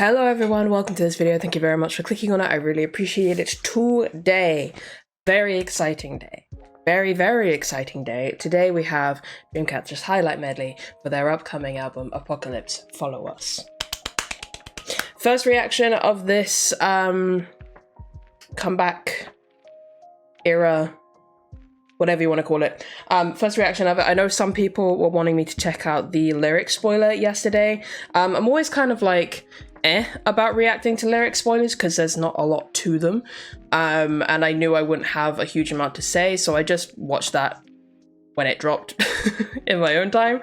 Hello everyone, welcome to this video. Thank you very much for clicking on it. I really appreciate it. Today, very exciting day. Very exciting day. Today we have Dreamcatcher's highlight medley for their upcoming album, Apocalypse Follow Us. First reaction of this comeback era, whatever you want to call it. First reaction of it. I know some people were wanting me to check out the lyric spoiler yesterday. I'm always kind of like about reacting to lyric spoilers because there's not a lot to them. And I knew I wouldn't have a huge amount to say, so I just watched that when it dropped in my own time.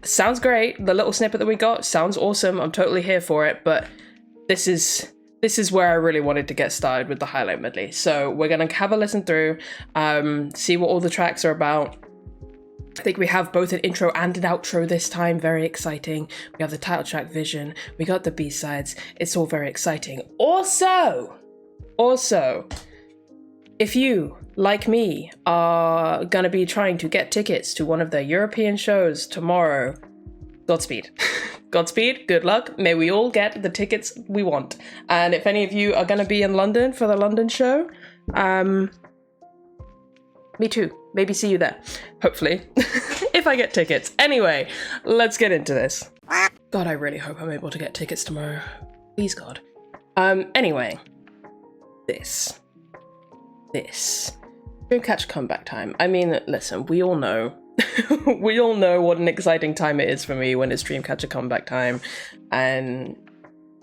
Sounds great. The little snippet that we got sounds awesome. I'm totally here for it, but this is where I really wanted to get started with the highlight medley. So we're gonna have a listen through, see what all the tracks are about. I think we have both an intro and an outro this time, very exciting. We have the title track Vision, we got the B-sides, it's all very exciting. Also, if you, like me, are gonna be trying to get tickets to one of their European shows tomorrow, Godspeed. Godspeed, good luck. May we all get the tickets we want. And if any of you are gonna be in London for the London show, me too. Maybe see you there. Hopefully. If I get tickets. Anyway, let's get into this. God, I really hope I'm able to get tickets tomorrow. Please, God. Anyway. This. Dreamcatcher comeback time. I mean, listen, we all know. We all know what an exciting time it is for me when it's Dreamcatcher comeback time. And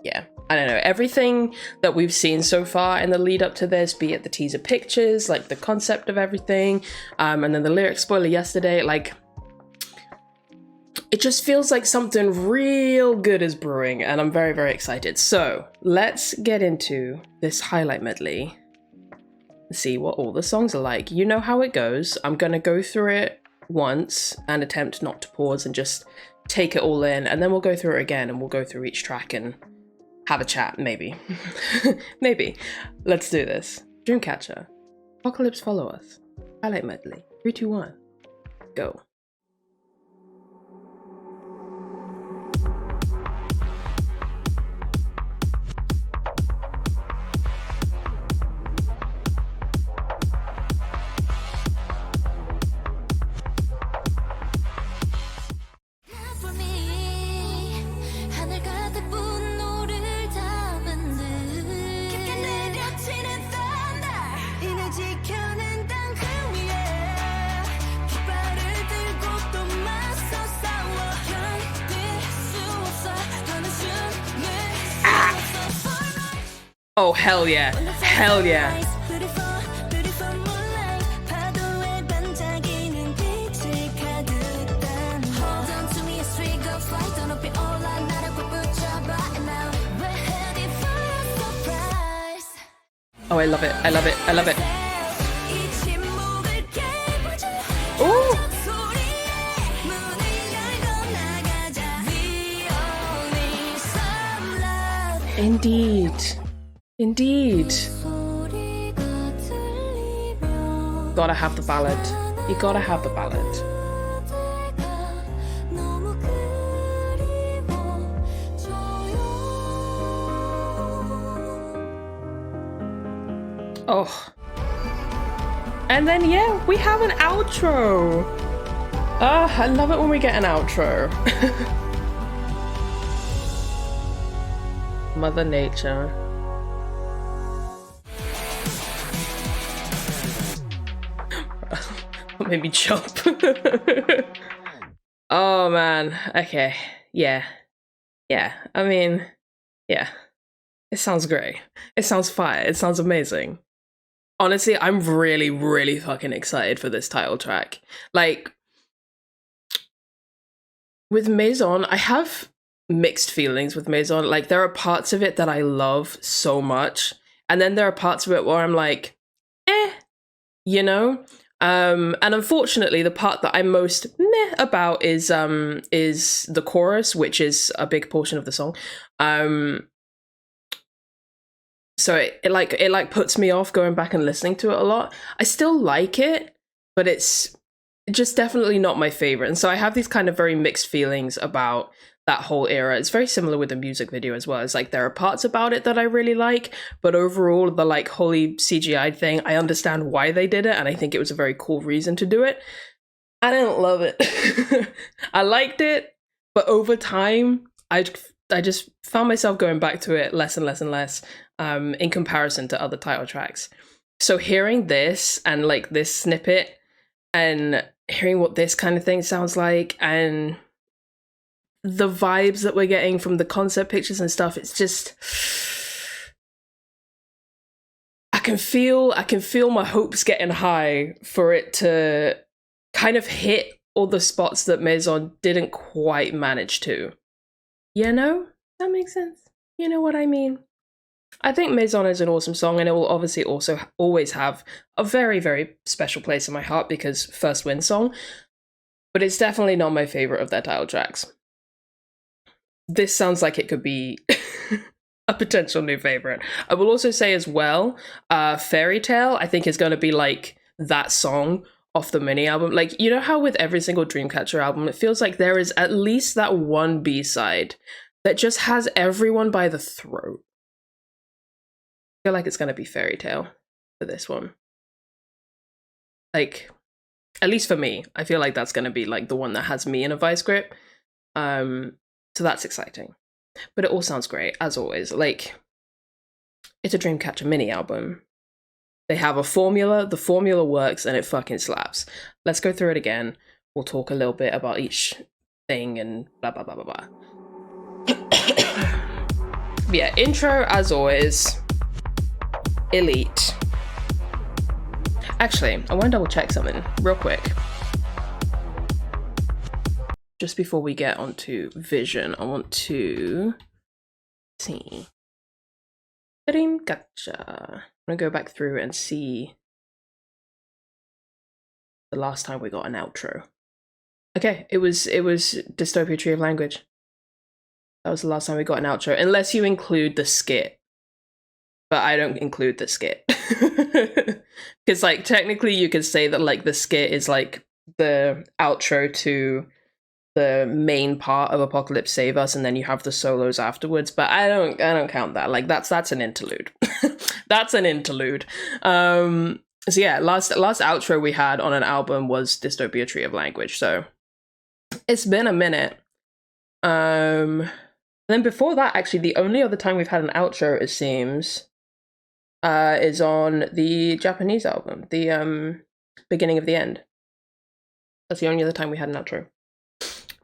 yeah, I don't know, everything that we've seen so far in the lead up to this, be it the teaser pictures, like the concept of everything, and then the lyric spoiler yesterday, like, it just feels like something real good is brewing, and I'm very excited. So let's get into this highlight medley and see what all the songs are like. You know how it goes. I'm gonna go through it once and attempt not to pause and just take it all in, and then we'll go through it again and we'll go through each track and have a chat, maybe. Maybe. Let's do this. Dreamcatcher. Apocalypse Follow Us. Highlight medley. 3, 2, 1. Go. Oh, hell yeah. Hell yeah. Oh, I love it. I love it. I love it. Ooh. Indeed. Gotta have the ballad. You gotta have the ballad. Oh. And then, yeah, we have an outro. I love it when we get an outro. Mother Nature. Made me jump. Oh man. Okay. Yeah. I mean, yeah. It sounds great. It sounds fire. It sounds amazing. Honestly, I'm really fucking excited for this title track. Like, with Maison, I have mixed feelings with Maison. Like, there are parts of it that I love so much, and then there are parts of it where I'm like, you know? And unfortunately, the part that I'm most meh about is the chorus, which is a big portion of the song. So it puts me off going back and listening to it a lot. I still like it, but it's just definitely not my favorite. And so I have these kind of very mixed feelings about that whole era. It's very similar with the music video as well. It's like there are parts about it that I really like, but overall the like wholly CGI thing, I understand why they did it, and I think it was a very cool reason to do it. I didn't love it. I liked it, but over time I just found myself going back to it less and less and less in comparison to other title tracks. So hearing this and like this snippet and hearing what this kind of thing sounds like and the vibes that we're getting from the concept pictures and stuff, it's just, I can feel my hopes getting high for it to kind of hit all the spots that Maison didn't quite manage to. You know? That makes sense. You know what I mean? I think Maison is an awesome song, and it will obviously also always have a very, very special place in my heart because first win song, but it's definitely not my favorite of their title tracks. This sounds like it could be a potential new favorite. I will also say as well, Fairy Tale, I think is going to be like that song off the mini album. Like, you know how with every single Dreamcatcher album, it feels like there is at least that one B-side that just has everyone by the throat. I feel like it's going to be Fairy Tale for this one. Like, at least for me, I feel like that's going to be like the one that has me in a vice grip. So that's exciting. But it all sounds great, as always. Like, it's a Dreamcatcher mini album. They have a formula, the formula works, and it fucking slaps. Let's go through it again. We'll talk a little bit about each thing and blah, blah, blah, blah, blah. Yeah, intro, as always, elite. Actually, I want to double check something real quick. Just before we get onto Vision, I want to see Dreamcatcher. I'm gonna go back through and see the last time we got an outro. Okay, it was Dystopia Tree of Language. That was the last time we got an outro, unless you include the skit. But I don't include the skit. Because like technically you could say that like the skit is like the outro to the main part of Apocalypse Save Us, and then you have the solos afterwards, but I don't count that. Like that's an interlude. That's an interlude. So yeah, last outro we had on an album was Dystopia Tree of Language, so it's been a minute. Then before that, actually the only other time we've had an outro, it seems, is on the Japanese album, the Beginning of the End. That's the only other time we had an outro.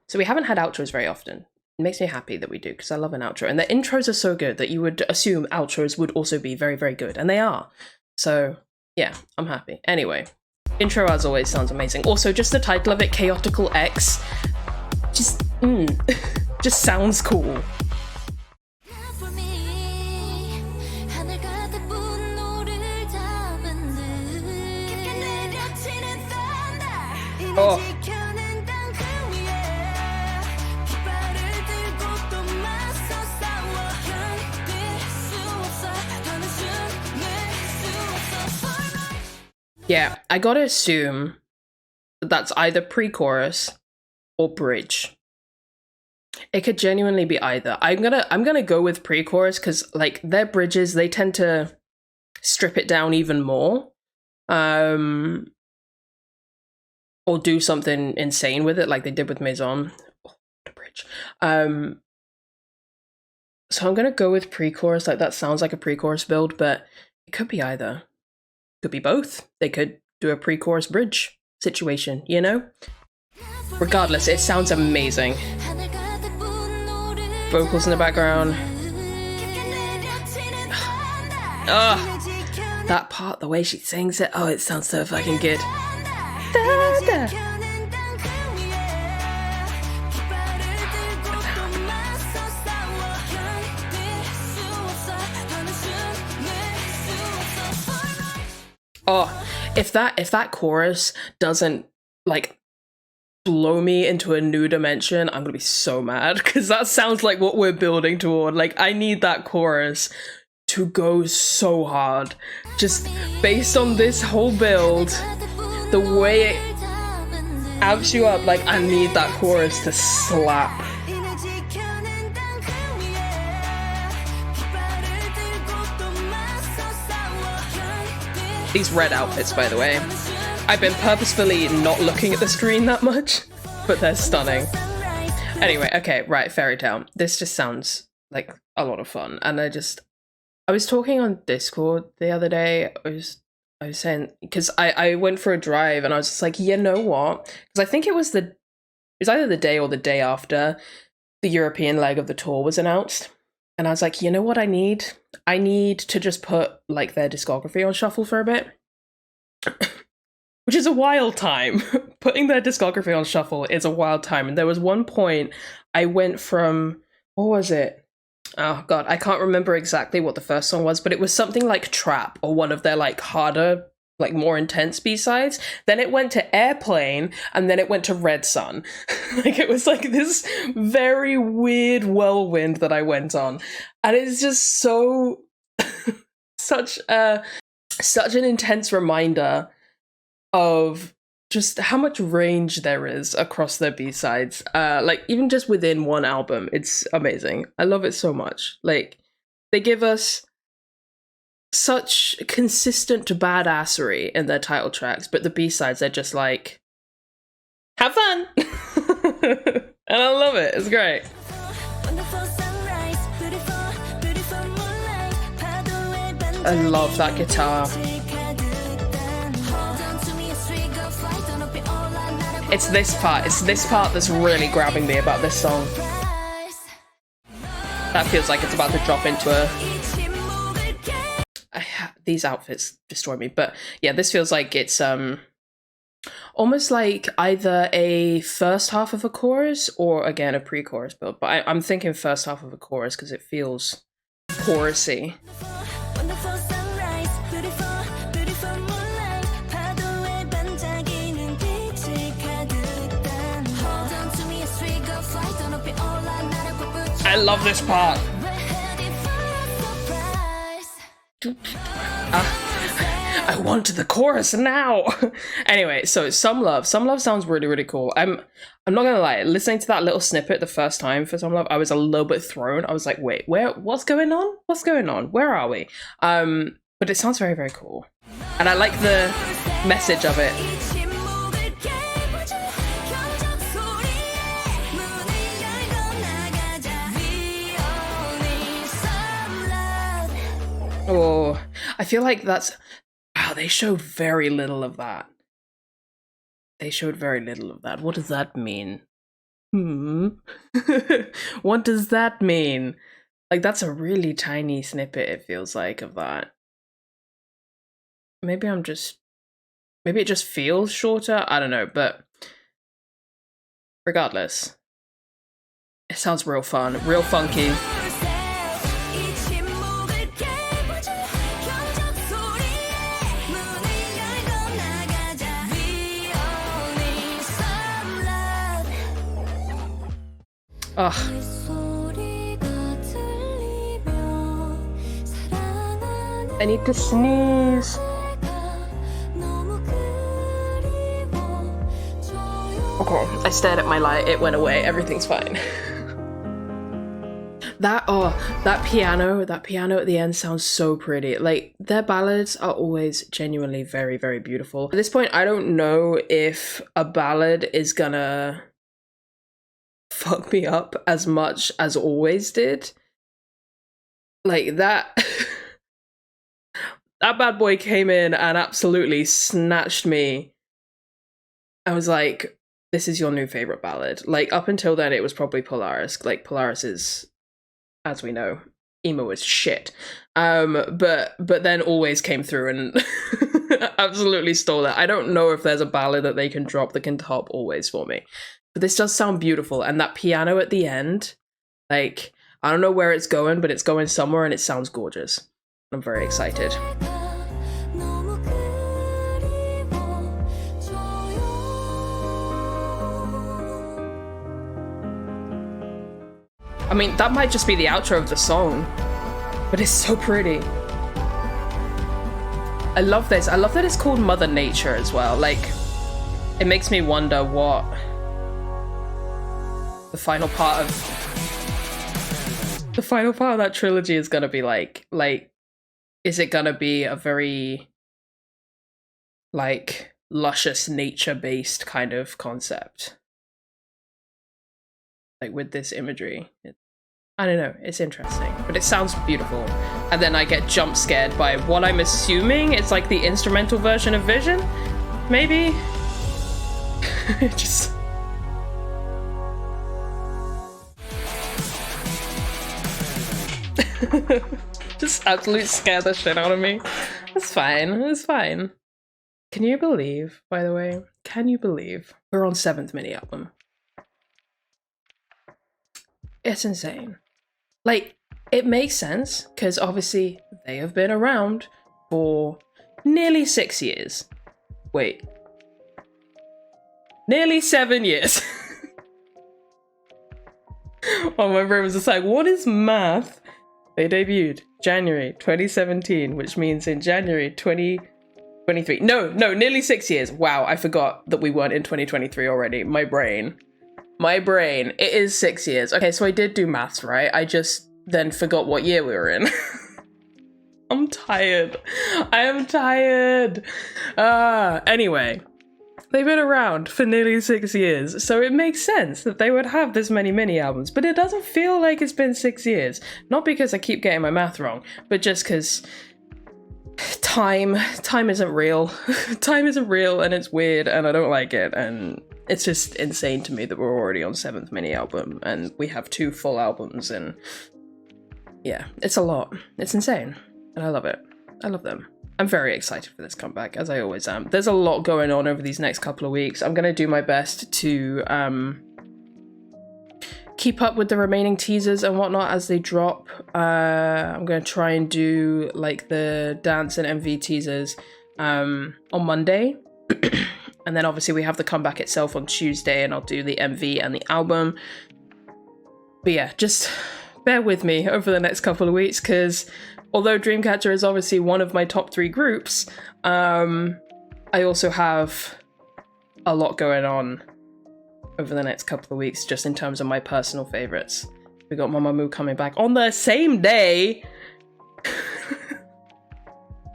So we haven't had outros very often. It makes me happy that we do, because I love an outro. And the intros are so good that you would assume outros would also be very, very good. And they are. So yeah, I'm happy. Anyway, intro as always sounds amazing. Also, just the title of it, Chaotical X, just, just sounds cool. Oh. Yeah, I gotta assume that that's either pre-chorus or bridge. It could genuinely be either. I'm gonna go with pre-chorus because like their bridges, they tend to strip it down even more. Or do something insane with it like they did with Maison. Oh, what a bridge. So I'm gonna go with pre-chorus. Like that sounds like a pre-chorus build, but it could be either. Could be both. They could do a pre-chorus bridge situation, you know? Regardless, it sounds amazing. Vocals in the background. Oh, that part, the way she sings it, oh, it sounds so fucking good. Da, da. Oh, if that chorus doesn't like blow me into a new dimension, I'm gonna be so mad, because that sounds like what we're building toward. Like I need that chorus to go so hard, just based on this whole build, the way it amps you up. Like I need that chorus to slap. These red outfits, by the way. I've been purposefully not looking at the screen that much, but they're stunning. Anyway, okay, right, Fairy Tale. This just sounds like a lot of fun. And I was talking on Discord the other day. I was saying, because I went for a drive and I was just like, you know what? Because I think it was either the day or the day after the European leg of the tour was announced. And I was like, you know what I need? I need to just put like their discography on shuffle for a bit. Which is a wild time. Putting their discography on shuffle is a wild time. And there was one point I went from, what was it? Oh god, I can't remember exactly what the first song was, but it was something like Trap or one of their like harder, like more intense B-sides. Then it went to Airplane and then it went to Red Sun. Like it was like this very weird whirlwind that I went on. And it's just so such an intense reminder of just how much range there is across their B-sides. Like even just within one album, it's amazing. I love it so much. Like they give us such consistent badassery in their title tracks, but the B-sides, they're just like, have fun! And I love it, it's great. I love that guitar. It's this part that's really grabbing me about this song. That feels like it's about to drop into these outfits destroy me, but yeah, this feels like it's almost like either a first half of a chorus or again a pre-chorus build, but I'm thinking first half of a chorus because it feels chorusy. I love this part. I want the chorus now. Anyway, so Some Love sounds really, really cool. I'm not gonna lie, listening to that little snippet the first time for Some Love, I was a little bit thrown. I was like, wait, what's going on? Where are we? But it sounds very, very cool. And I like the message of it. Oh, I feel like that's... Wow, they showed very little of that. What does that mean? What does that mean? Like, that's a really tiny snippet, it feels like, of that. Maybe it just feels shorter? I don't know, but... Regardless. It sounds real fun, real funky. Ugh. I need to sneeze. Okay, I stared at my light, it went away, everything's fine. That piano at the end sounds so pretty. Like, their ballads are always genuinely very, very beautiful. At this point, I don't know if a ballad is gonna fuck me up as much as Always did. Like that that bad boy came in and absolutely snatched me. I was like, this is your new favorite ballad. Like up until then it was probably Polaris. Like Polaris is, as we know, emo as shit. But then Always came through and absolutely stole it. I don't know if there's a ballad that they can drop that can top Always for me. But this does sound beautiful, and that piano at the end, like, I don't know where it's going, but it's going somewhere and it sounds gorgeous. I'm very excited. I mean, that might just be the outro of the song, but it's so pretty. I love this. I love that it's called Mother Nature as well. Like, it makes me wonder what the final part of that trilogy is gonna be like. Like, is it gonna be a very like luscious nature-based kind of concept. Like with this imagery. I don't know, it's interesting, but it sounds beautiful. And then I get jump scared by what I'm assuming it's like the instrumental version of Vision? Maybe? Just... just absolutely scare the shit out of me. It's fine, it's fine. Can you believe, by the way, can you believe we're on 7th mini album? It's insane. Like, it makes sense, because obviously they have been around for nearly 6 years. Wait. Nearly 7 years. Oh, my brain was just like, what is math? They debuted January 2017, which means in January 2023. No, nearly 6 years. Wow, I forgot that we weren't in 2023 already. My brain. It is 6 years. Okay, so I did do maths, right? I just then forgot what year we were in. I'm tired. I am tired. Anyway, they've been around for nearly 6 years, so it makes sense that they would have this many mini albums, but it doesn't feel like it's been 6 years. Not because I keep getting my math wrong, but just because time isn't real. Time isn't real, and it's weird, and I don't like it, and it's just insane to me that we're already on 7th mini album, and we have 2 full albums, and yeah, it's a lot. It's insane, and I love it. I love them. I'm very excited for this comeback, as I always am. There's a lot going on over these next couple of weeks. I'm going to do my best to keep up with the remaining teasers and whatnot as they drop. I'm going to try and do like the dance and MV teasers on Monday. And then obviously we have the comeback itself on Tuesday, and I'll do the MV and the album. But yeah, just bear with me over the next couple of weeks, because although Dreamcatcher is obviously one of my top 3 groups, I also have a lot going on over the next couple of weeks, just in terms of my personal favorites. We got Mamamoo coming back on the same day.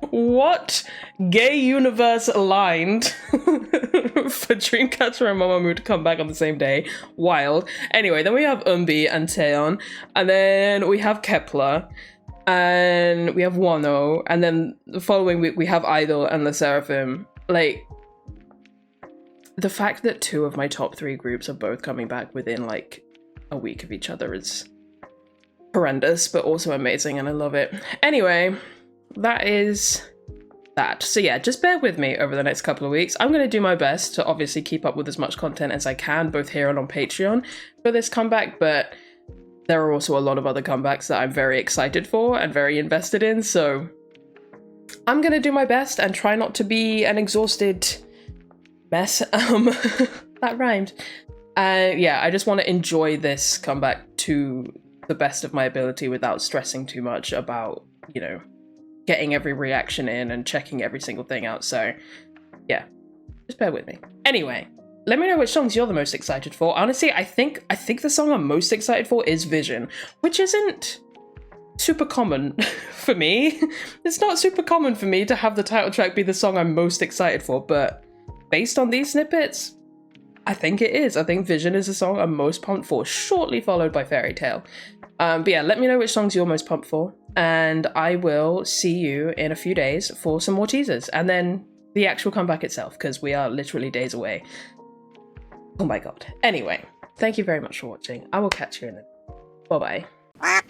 What gay universe aligned for Dreamcatcher and Mamamoo to come back on the same day? Wild. Anyway, then we have Eunbi and Taeyeon, and then we have Kepler, and we have Wano, and then the following week we have Idol and LE SSERAFIM. Like, the fact that 2 of my top 3 groups are both coming back within like a week of each other is horrendous, but also amazing, and I love it. Anyway, that is that. So yeah, just bear with me over the next couple of weeks. I'm going to do my best to obviously keep up with as much content as I can, both here and on Patreon for this comeback, but there are also a lot of other comebacks that I'm very excited for and very invested in, so I'm going to do my best and try not to be an exhausted mess. That rhymed. Yeah, I just want to enjoy this comeback to the best of my ability without stressing too much about, you know, getting every reaction in and checking every single thing out. So yeah, just bear with me. Anyway, let me know which songs you're the most excited for. Honestly, I think the song I'm most excited for is Vision, which isn't super common for me. It's not super common for me to have the title track be the song I'm most excited for, but based on these snippets, I think it is. I think Vision is the song I'm most pumped for, shortly followed by Fairy Tale. But yeah, let me know which songs you're most pumped for, and I will see you in a few days for some more teasers, and then the actual comeback itself, because we are literally days away. Oh my god. Anyway, thank you very much for watching. I will catch you in a... Bye-bye.